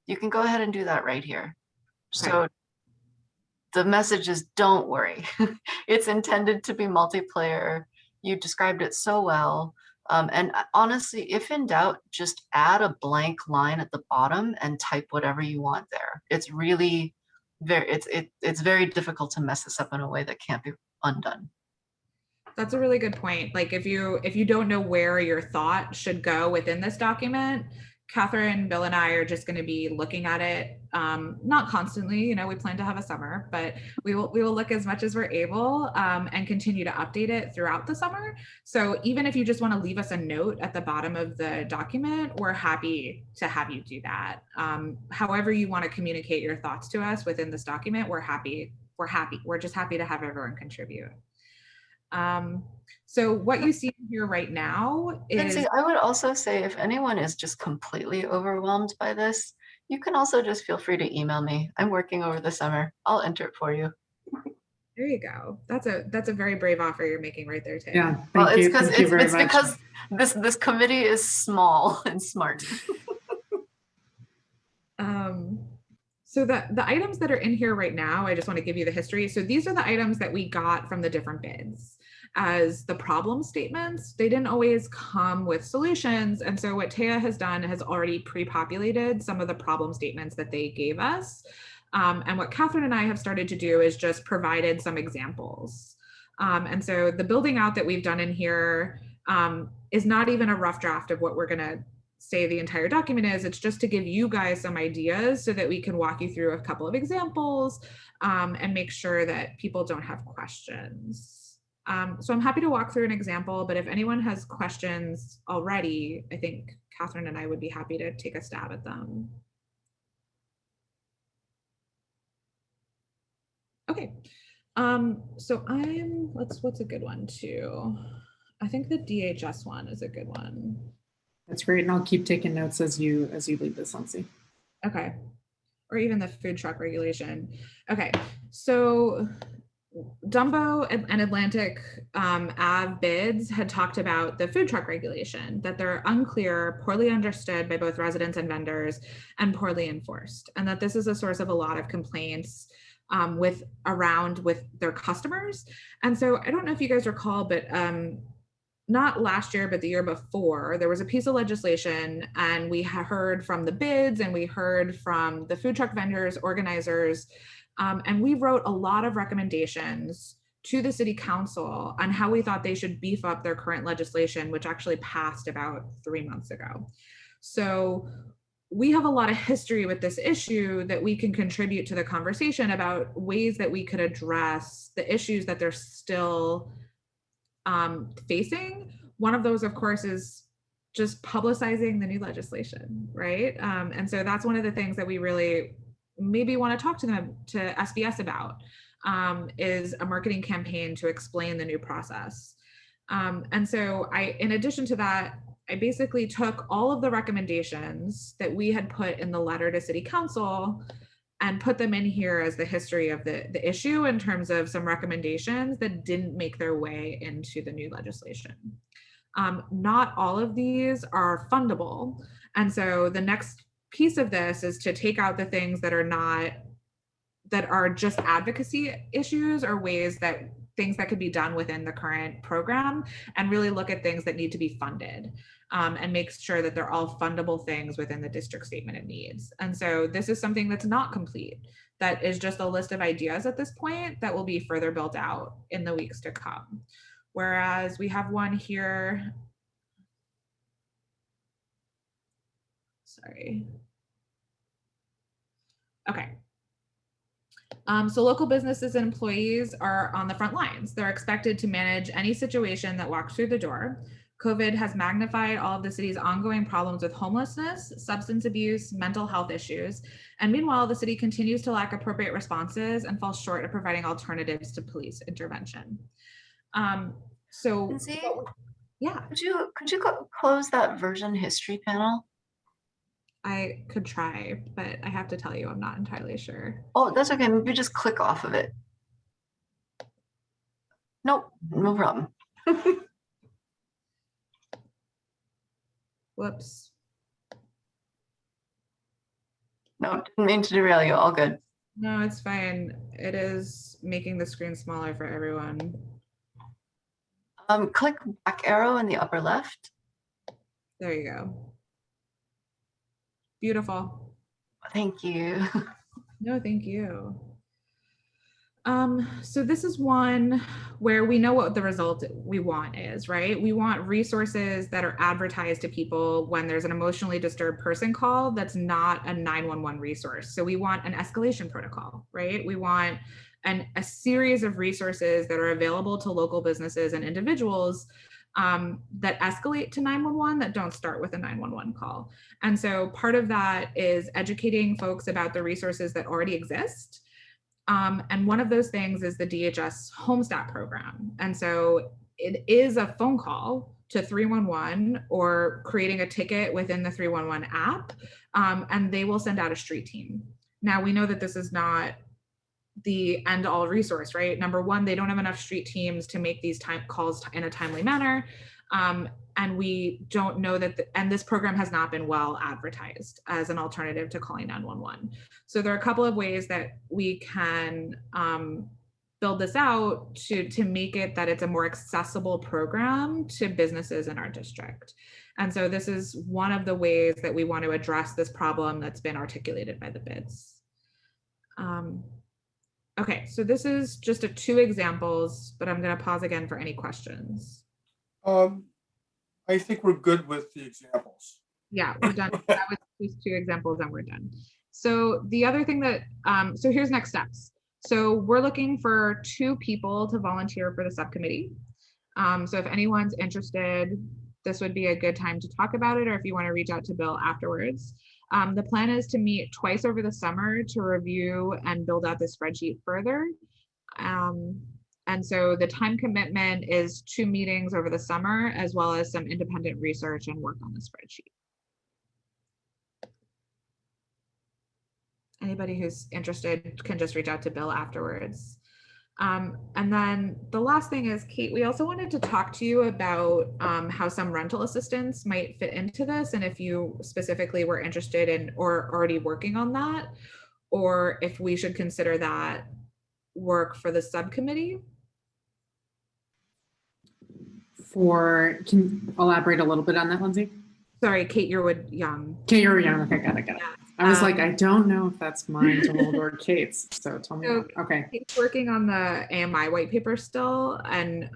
you can go ahead and do that right here. Okay. So the message is, don't worry. It's intended to be multiplayer. You described it so well. And honestly, if in doubt, just add a blank line at the bottom and type whatever you want there. It's really it's very difficult to mess this up in a way that can't be undone. That's a really good point. Like if you don't know where your thought should go within this document, Catherine, Bill, and I are just going to be looking at it, not constantly, you know, we plan to have a summer, but we will look as much as we're able and continue to update it throughout the summer. So even if you just want to leave us a note at the bottom of the document, we're happy to have you do that. However you want to communicate your thoughts to us within this document, we're just happy to have everyone contribute. So what you see here right now is— Lindsay, I would also say if anyone is just completely overwhelmed by this, you can also just feel free to email me. I'm working over the summer. I'll enter it for you. There you go. That's a very brave offer you're making right there, Tay. Yeah, thank you. Thank you very much. Because this committee is small and smart. So the items that are in here right now, I just want to give you the history. So these are the items that we got from the different bids as the problem statements. They didn't always come with solutions. And so what Taya has done has already pre-populated some of the problem statements that they gave us. And what Catherine and I have started to do is just provided some examples. And so the building out that we've done in here is not even a rough draft of what we're going to say the entire document is. It's just to give you guys some ideas so that we can walk you through a couple of examples and make sure that people don't have questions. So I'm happy to walk through an example, but if anyone has questions already, I think Catherine and I would be happy to take a stab at them. Okay, so what's a good one too? I think the DHS one is a good one. That's great, and I'll keep taking notes as you lead this, Lindsay. Okay. or even the food truck regulation. Okay, so Dumbo and Atlantic Ave bids had talked about the food truck regulation, that they're unclear, poorly understood by both residents and vendors, and poorly enforced, and that this is a source of a lot of complaints with their customers. And so I don't know if you guys recall, but not last year, but the year before, there was a piece of legislation, and we heard from the bids and we heard from the food truck vendors, organizers, and we wrote a lot of recommendations to the city council on how we thought they should beef up their current legislation, which actually passed about 3 months ago. So we have a lot of history with this issue that we can contribute to the conversation about ways that we could address the issues that they're still facing. One of those, of course, is just publicizing the new legislation, right? And so that's one of the things that we really maybe want to talk to SBS about, is a marketing campaign to explain the new process. And so in addition to that, I basically took all of the recommendations that we had put in the letter to city council and put them in here as the history of the issue in terms of some recommendations that didn't make their way into the new legislation. Not all of these are fundable. And so the next piece of this is to take out the things that are just advocacy issues or things that could be done within the current program, and really look at things that need to be funded, and make sure that they're all fundable things within the district statement of needs. And so this is something that's not complete. That is just a list of ideas at this point that will be further built out in the weeks to come. Whereas we have one here. Sorry. Okay. So local businesses and employees are on the front lines. They're expected to manage any situation that walks through the door. COVID has magnified all of the city's ongoing problems with homelessness, substance abuse, mental health issues. And meanwhile, the city continues to lack appropriate responses and falls short of providing alternatives to police intervention. Lindsay, Yeah. Could you close that version history panel? I could try, but I have to tell you, I'm not entirely sure. Oh, that's okay. Maybe just click off of it. Nope, no problem. Whoops. No, didn't mean to derail you. All good. No, it's fine. It is making the screen smaller for everyone. Click back arrow in the upper left. There you go. Beautiful. Thank you. No, thank you. So this is one where we know what the result we want is, right? We want resources that are advertised to people when there's an emotionally disturbed person call that's not a 911 resource. So we want an escalation protocol, right? We want a series of resources that are available to local businesses and individuals that escalate to 911 that don't start with a 911 call. And so part of that is educating folks about the resources that already exist. And one of those things is the DHS Homestat program. And so it is a phone call to 311 or creating a ticket within the 311 app, and they will send out a street team. Now we know that this is not the end all resource, right? Number one, they don't have enough street teams to make these calls in a timely manner. And we don't know that, and this program has not been well advertised as an alternative to calling 911. So there are a couple of ways that we can build this out to make it that it's a more accessible program to businesses in our district. And so this is one of the ways that we want to address this problem that's been articulated by the bids. Okay, so this is just 2 examples, but I'm going to pause again for any questions. I think we're good with the examples. Yeah, we're done. That was just 2 examples and we're done. So the other thing that, so here's next steps. So we're looking for 2 people to volunteer for the subcommittee. So if anyone's interested, this would be a good time to talk about it, or if you want to reach out to Bill afterwards. The plan is to meet twice over the summer to review and build out the spreadsheet further. And so the time commitment is 2 meetings over the summer, as well as some independent research and work on the spreadsheet. anybody who's interested can just reach out to Bill afterwards. And then the last thing is, Kate, we also wanted to talk to you about how some rental assistance might fit into this, and if you specifically were interested in or already working on that, or if we should consider that work for the subcommittee. Can you elaborate a little bit on that, Lindsay? Sorry, Kate Yearwood Young. Kate Yearwood Young. Okay, got it. Yeah. I was like, I don't know if that's mine to hold or Kate's. So tell me. So Okay. Kate's working on the AMI white paper still, and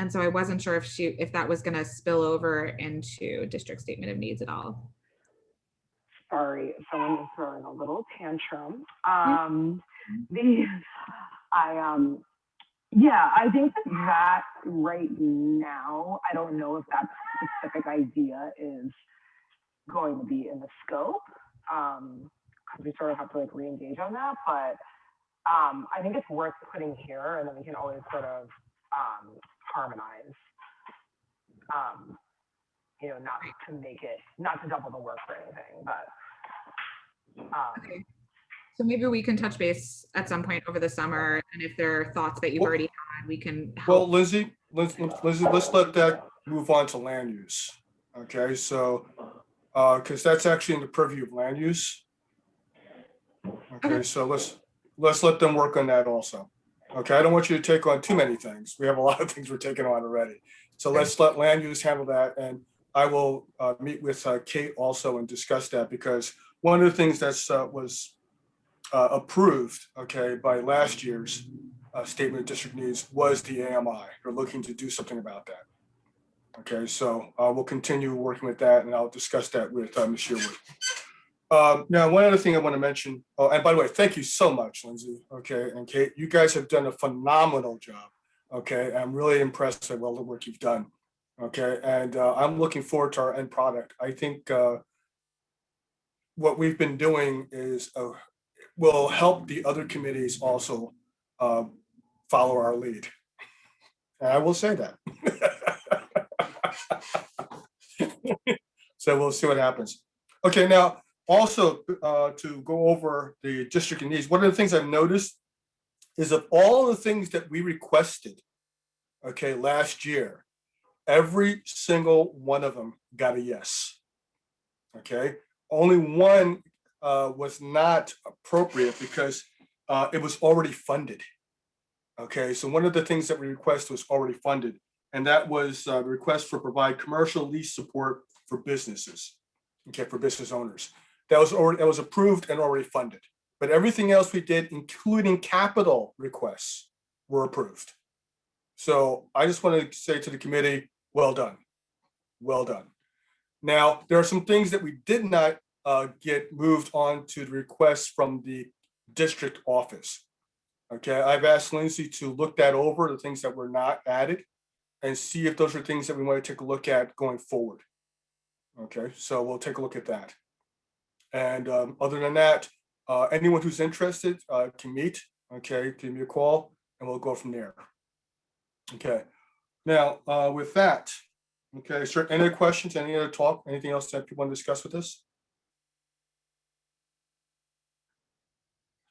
so I wasn't sure if that was going to spill over into district statement of needs at all. Sorry, someone is throwing a little tantrum. Yeah, I think that right now, I don't know if that specific idea is going to be in the scope, because we sort of have to like re-engage on that, but I think it's worth putting here, and then we can always sort of harmonize, you know, not to double the work or anything, but. Okay. So maybe we can touch base at some point over the summer, and if there are thoughts that you've already had, we can help. Well, Lindsay, let's let that move on to land use. Okay, so because that's actually in the purview of land use. Okay, so let's let them work on that also. Okay, I don't want you to take on too many things. We have a lot of things we're taking on already. So let's let land use handle that, and I will meet with Kate also and discuss that, because one of the things that's was approved, okay, by last year's statement of district needs was the AMI. We're looking to do something about that. Okay, so we'll continue working with that, and I'll discuss that with Ms. Yearwood. Now, one other thing I want to mention, oh, and by the way, thank you so much, Lindsay, okay, and Kate, you guys have done a phenomenal job, okay? I'm really impressed with all the work you've done, okay? And I'm looking forward to our end product. I think what we've been doing is will help the other committees also follow our lead. And I will say that. So we'll see what happens. Okay, now also to go over the district needs, one of the things I've noticed is of all the things that we requested, okay, last year, every single one of them got a yes. Okay, only one was not appropriate because it was already funded. Okay, so one of the things that we requested was already funded, and that was the request for provide commercial lease support for businesses, okay, for business owners. That was approved and already funded. But everything else we did, including capital requests, were approved. So I just want to say to the committee, well done, well done. Now, there are some things that we did not get moved on to the requests from the district office. Okay, I've asked Lindsay to look that over, the things that were not added, and see if those are things that we want to take a look at going forward. Okay, so we'll take a look at that. And other than that, anyone who's interested can meet, okay, give me a call and we'll go from there. Okay, now with that, okay, sir, any other questions, any other talk, anything else that people want to discuss with us?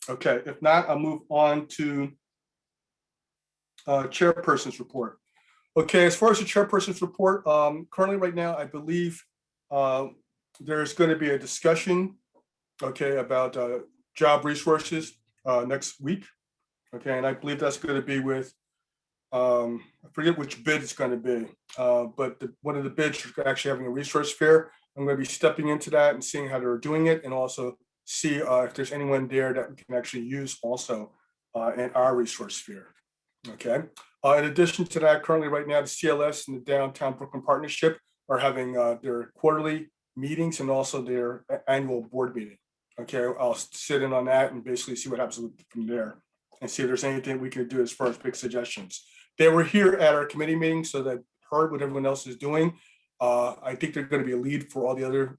Okay, if not, I'll move on to chairperson's report. Okay, as far as the chairperson's report, currently right now, I believe there's going to be a discussion, okay, about job resources next week. Okay, and I believe that's going to be with, I forget which bid it's going to be, but one of the bids is actually having a resource fair. I'm going to be stepping into that and seeing how they're doing it, and also see if there's anyone there that we can actually use also in our resource fair. Okay. In addition to that, currently right now, the CLS and the Downtown Brooklyn Partnership are having their quarterly meetings and also their annual board meeting. Okay, I'll sit in on that and basically see what happens from there and see if there's anything we can do as far as big suggestions. They were here at our committee meeting, so they heard what everyone else is doing. I think they're going to be a lead for all the other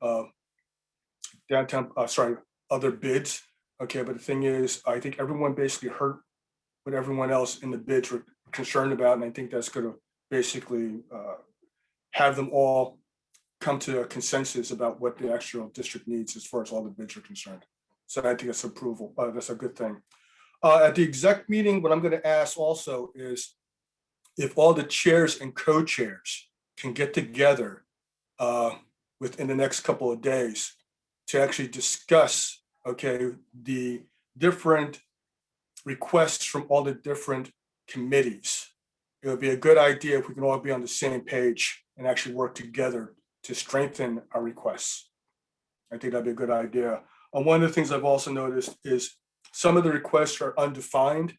other bids. Okay, but the thing is, I think everyone basically heard what everyone else in the bids were concerned about, and I think that's going to basically have them all come to a consensus about what the actual district needs as far as all the bids are concerned. So I think it's approval. That's a good thing. At the exec meeting, what I'm going to ask also is if all the chairs and co-chairs can get together within the next couple of days to actually discuss, okay, the different requests from all the different committees. It would be a good idea if we can all be on the same page and actually work together to strengthen our requests. I think that'd be a good idea. One of the things I've also noticed is some of the requests are undefined,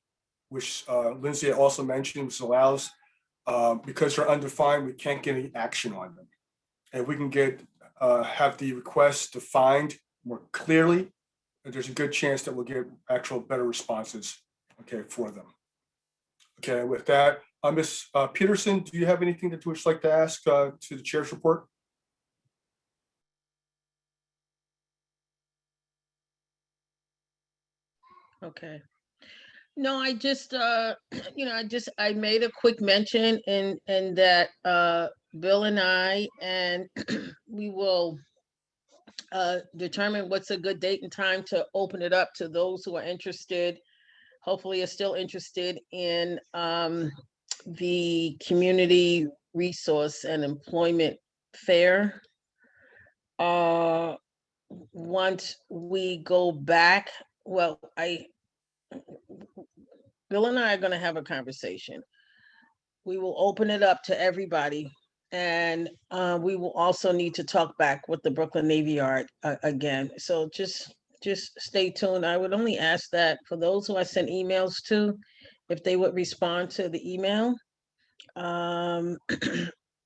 which Lindsay also mentioned, which allows, because they're undefined, we can't get any action on them. And we can get have the requests defined more clearly, there's a good chance that we'll get actual better responses, okay, for them. Okay, with that, Ms. Peterson, do you have anything that you would like to ask to the chair's report? Okay. No, I just, I made a quick mention in that Bill and I, and we will determine what's a good date and time to open it up to those who are interested, hopefully are still interested in the community resource and employment fair. Once we go back, well, Bill and I are going to have a conversation. We will open it up to everybody. And we will also need to talk back with the Brooklyn Navy Yard again. So just stay tuned. I would only ask that for those who I sent emails to, if they would respond to the email.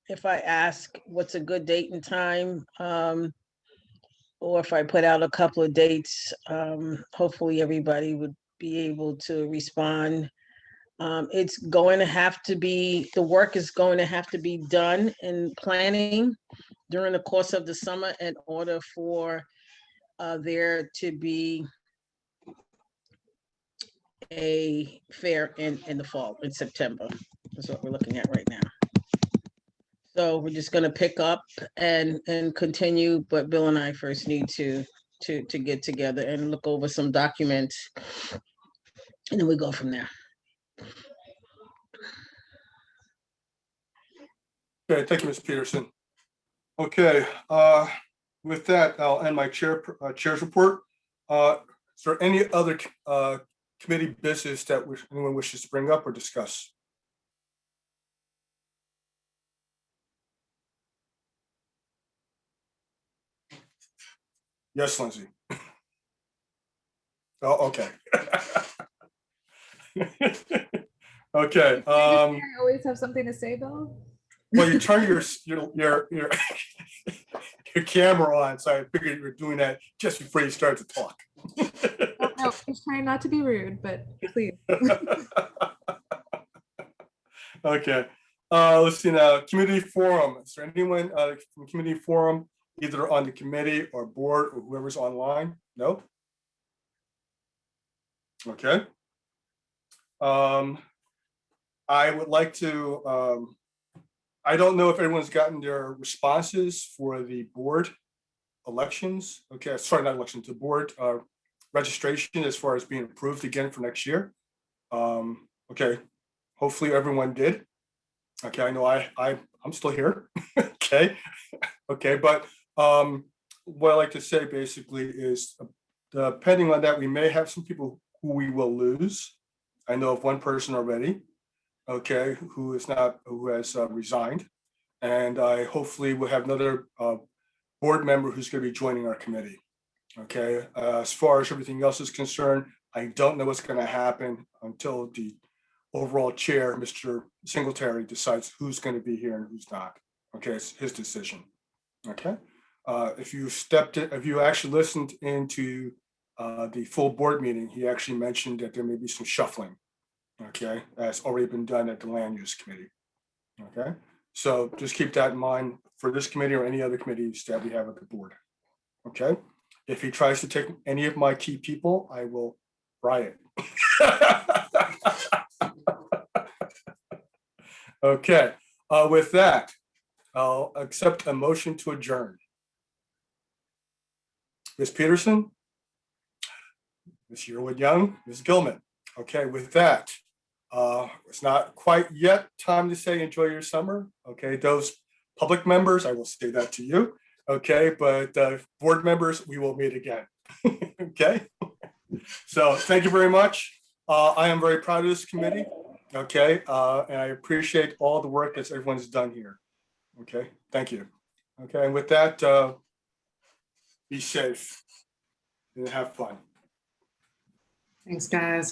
If I ask what's a good date and time, or if I put out a couple of dates, hopefully everybody would be able to respond. It's going to have to be, the work is going to have to be done in planning during the course of the summer in order for there to be a fair in the fall, in September. That's what we're looking at right now. So we're just going to pick up and continue, but Bill and I first need to get together and look over some documents, and then we go from there. Okay, thank you, Ms. Peterson. Okay, with that, I'll end my chair's report. Is there any other committee business that anyone wishes to bring up or discuss? Yes, Lindsay. Oh, okay. Okay. I always have something to say, Bill. Well, you turn your camera on, so I figured you were doing that just before you start to talk. No, just trying not to be rude, but please. Okay. Let's see now. Community forum. Is there anyone from community forum, either on the committee or board or whoever's online? No. Okay. I would like to. I don't know if everyone's gotten their responses for the board elections. Okay, sorry, not elections, the board registration as far as being approved again for next year. Okay, hopefully everyone did. Okay, I know I'm still here. Okay, okay, but what I like to say basically is, depending on that, we may have some people who we will lose. I know of one person already. Okay, who has resigned, and I hopefully will have another board member who's going to be joining our committee. Okay, as far as everything else is concerned, I don't know what's going to happen until the overall chair, Mr. Singletary, decides who's going to be here and who's not. Okay, it's his decision. Okay, if you actually listened into the full board meeting, he actually mentioned that there may be some shuffling. Okay, that's already been done at the land use committee. Okay, so just keep that in mind for this committee or any other committees that we have at the board. Okay, if he tries to take any of my key people, I will riot. Okay, with that, I'll accept a motion to adjourn. Ms. Peterson? Ms. Yearwood Young, Ms. Gilman. Okay, with that, it's not quite yet time to say enjoy your summer. Okay, those public members, I will say that to you. Okay, but board members, we will meet again. Okay, so thank you very much. I am very proud of this committee. Okay, and I appreciate all the work that everyone's done here. Okay, thank you. Okay, and with that, be safe and have fun. Thanks, guys.